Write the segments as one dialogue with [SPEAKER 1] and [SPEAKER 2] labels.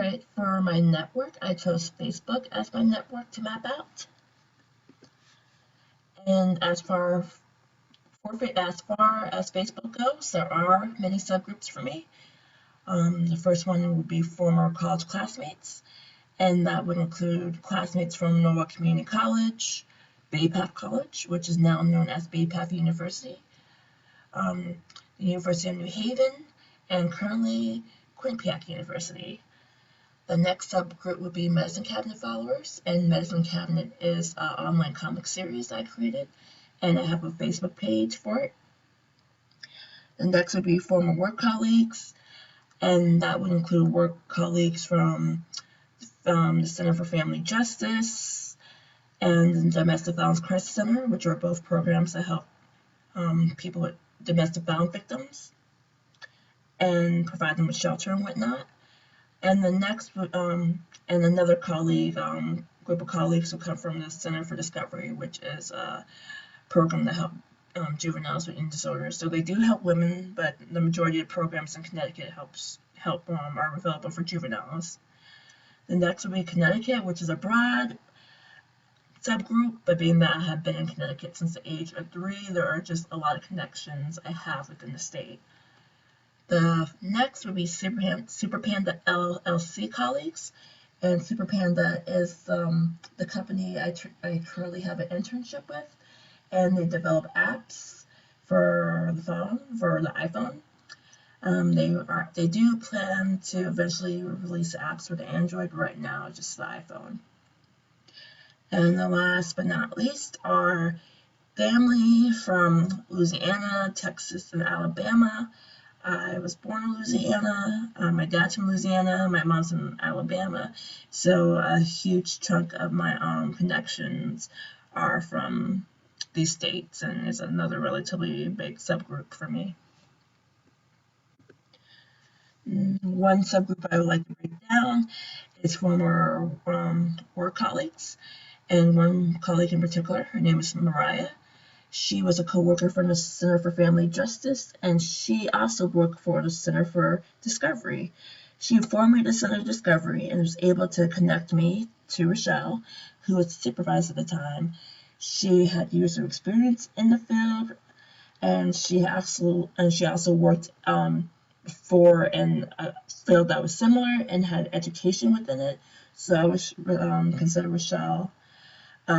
[SPEAKER 1] Alright, for my network, I chose Facebook as my network to map out. And as far as Facebook goes, there are many subgroups for me. The first one would be former college classmates, and that would include classmates from Norwalk Community College, Bay Path College, which is now known as Bay Path University, the University of New Haven, and currently Quinnipiac University. The next subgroup would be Medicine Cabinet followers, and Medicine Cabinet is an online comic series I created, and I have a Facebook page for it. The next would be former work colleagues, and that would include work colleagues from the Center for Family Justice and the Domestic Violence Crisis Center, which are both programs that help people with domestic violence victims and provide them with shelter and whatnot. And the next, and another colleague, group of colleagues who come from the Center for Discovery, which is a program that helps juveniles with eating disorders. So they do help women, but the majority of programs in Connecticut are available for juveniles. The next will be Connecticut, which is a broad subgroup, but being that I have been in Connecticut since the age of 3, there are just a lot of connections I have within the state. The next would be Super Panda LLC colleagues, and Super Panda is the company I currently have an internship with, and they develop apps for the iPhone. They do plan to eventually release apps for the Android, but right now just the iPhone. And the last but not least are family from Louisiana, Texas, and Alabama. I was born in Louisiana. My dad's from Louisiana. My mom's from Alabama. So a huge chunk of my connections are from these states, and it's another relatively big subgroup for me. One subgroup I would like to break down is former work colleagues, and one colleague in particular, her name is Mariah. She was a co-worker from the Center for Family Justice, and she also worked for the Center for Discovery. She informed me of the Center for Discovery and was able to connect me to Rochelle, who was the supervisor at the time. She had years of experience in the field, and she also worked for in a field that was similar and had education within it. So I was considered Rochelle a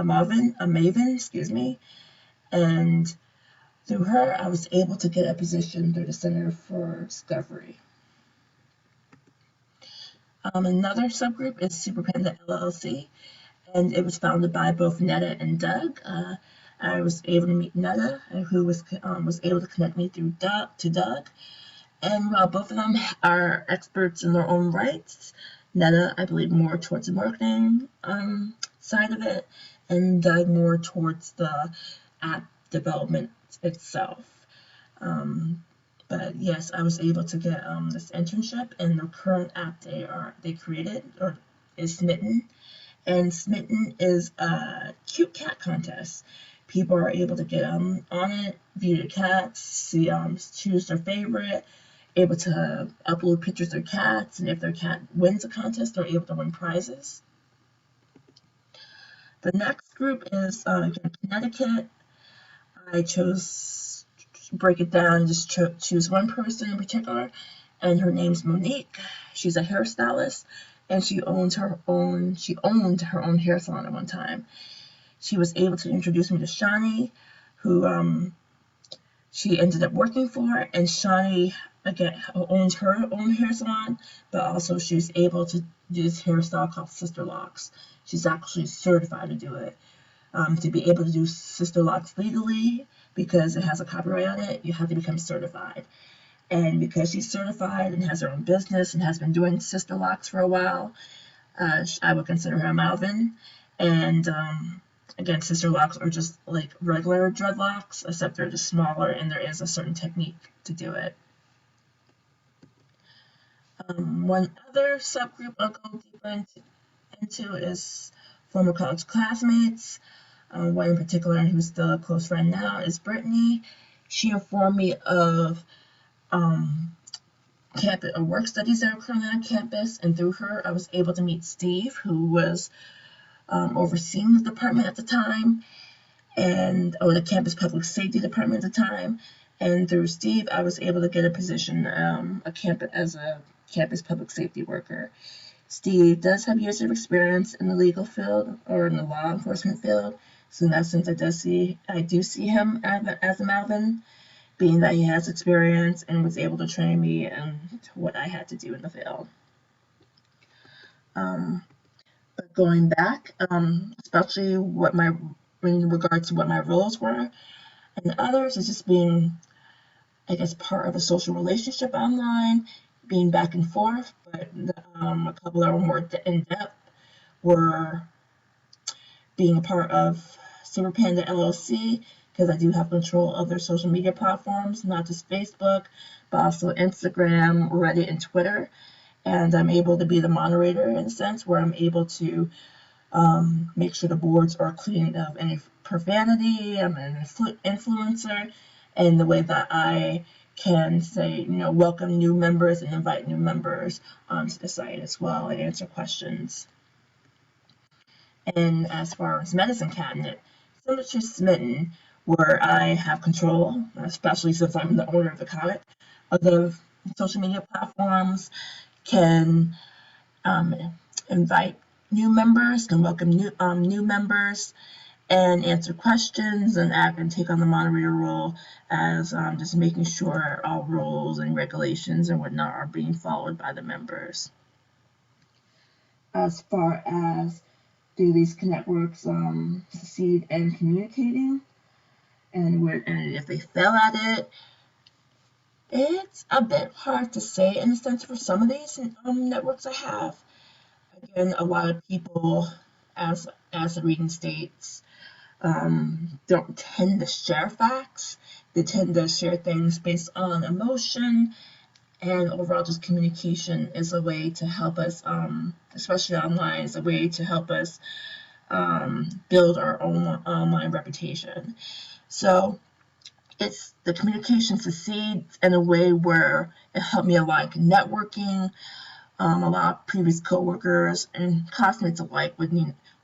[SPEAKER 1] maven, and through her I was able to get a position through the Center for Discovery. Another subgroup is Super Panda LLC, and it was founded by both Netta and Doug. I was able to meet Netta, who was able to connect me through Doug. And while both of them are experts in their own rights, Netta, I believe, more towards the marketing side of it, and Doug more towards the app development itself. But yes, I was able to get this internship, and the current app they created is Smitten, and Smitten is a cute cat contest. People are able to get on it, view the cats, see choose their favorite, able to upload pictures of their cats, and if their cat wins a contest, they're able to win prizes. The next group is Connecticut. I chose to break it down, just choose one person in particular, and her name's Monique. She's a hairstylist, and she owned her own hair salon at one time. She was able to introduce me to Shani, who she ended up working for, and Shani again owns her own hair salon, but also she was able to do this hairstyle called Sister Locks. She's actually certified to do it. To be able to do Sister Locks legally, because it has a copyright on it, you have to become certified. And because she's certified and has her own business and has been doing Sister Locks for a while, I would consider her a Malvin. And again, Sister Locks are just like regular dreadlocks, except they're just smaller and there is a certain technique to do it. One other subgroup I'll go deeper into is former college classmates. One in particular, who's still a close friend now, is Brittany. She informed me of campus or work studies that are currently on campus, and through her, I was able to meet Steve, who was overseeing the department at the time, or the campus public safety department at the time. And through Steve, I was able to get a position as a campus public safety worker. Steve does have years of experience in the legal field or in the law enforcement field. So in that sense, I do see him as a Malvin, being that he has experience and was able to train me in what I had to do in the field. But going back, especially in regards to what my roles were, and others is just being, I guess, part of a social relationship online, being back and forth. But a couple that were more in depth were being a part of Super Panda LLC, because I do have control of their social media platforms, not just Facebook, but also Instagram, Reddit, and Twitter. And I'm able to be the moderator in a sense where I'm able to make sure the boards are clean of any profanity. I'm an influencer, and the way that I can say, welcome new members and invite new members onto the site as well and answer questions. And as far as Medicine Cabinet, similar to Smitten, where I have control, especially since I'm the owner of the social media platforms, can invite new members, can welcome new members, and answer questions and act and take on the moderator role as just making sure all rules and regulations and whatnot are being followed by the members. As far as do these networks succeed in communicating, and if they fail at it, it's a bit hard to say in the sense for some of these networks I have. Again, a lot of people, as the reading states, don't tend to share facts. They tend to share things based on emotion, and overall just communication is a way to help us, especially online, is a way to help us build our own online reputation. So it's the communication succeeds in a way where it helped me a lot networking. A lot of previous coworkers and classmates alike would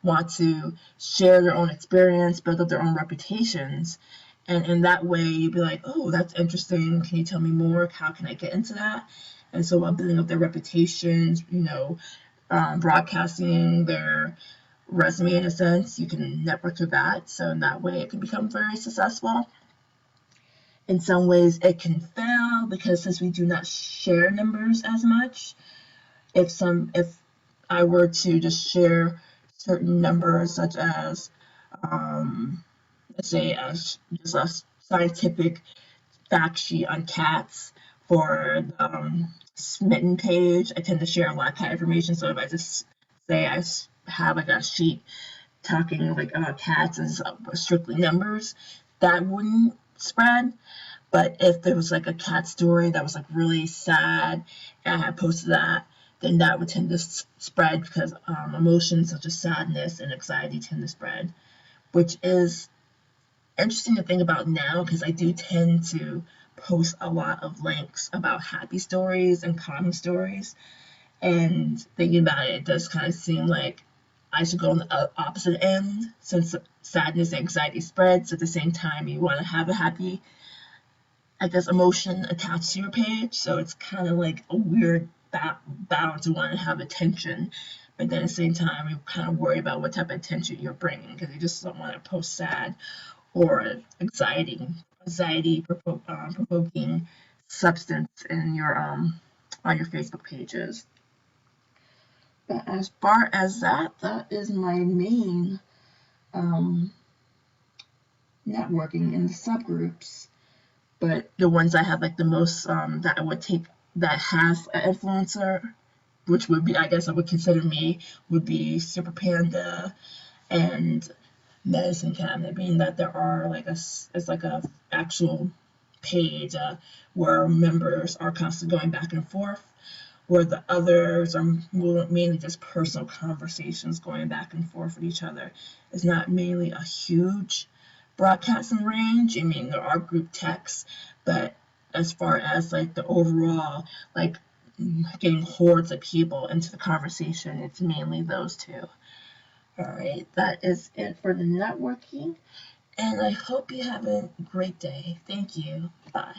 [SPEAKER 1] want to share their own experience, build up their own reputations. And in that way, you'd be like, oh, that's interesting. Can you tell me more? How can I get into that? And so while building up their reputations, broadcasting their resume in a sense, you can network through that. So in that way, it can become very successful. In some ways, it can fail because since we do not share numbers as much, if I were to just share certain numbers, such as, let's say, just a scientific fact sheet on cats for the Smitten page, I tend to share a lot of cat information. So if I just say I have like a sheet talking like about cats as strictly numbers, that wouldn't spread. But if there was like a cat story that was like really sad and I had posted that, then that would tend to spread because emotions such as sadness and anxiety tend to spread, which is interesting to think about now because I do tend to post a lot of links about happy stories and calming stories. And thinking about it, it does kind of seem like I should go on the opposite end since sadness and anxiety spreads. At the same time, you want to have a happy, I guess, emotion attached to your page. So it's kind of like a weird balance. You want to have attention, but then at the same time, you kind of worry about what type of attention you're bringing because you just don't want to post sad or anxiety provoking substance in your on your Facebook pages. But as far as that is my main networking in the subgroups. But the ones I have like the most that I would take that has an influencer, which would be, I guess I would consider me, would be Super Panda and Medicine Cabinet, being that there are it's like a actual page where members are constantly going back and forth, where the others are mainly just personal conversations going back and forth with each other. It's not mainly a huge broadcasting range. I mean, there are group texts, but as far as like the overall, like getting hordes of people into the conversation. It's mainly those two. All right, that is it for the networking, and I hope you have a great day. Thank you. Bye.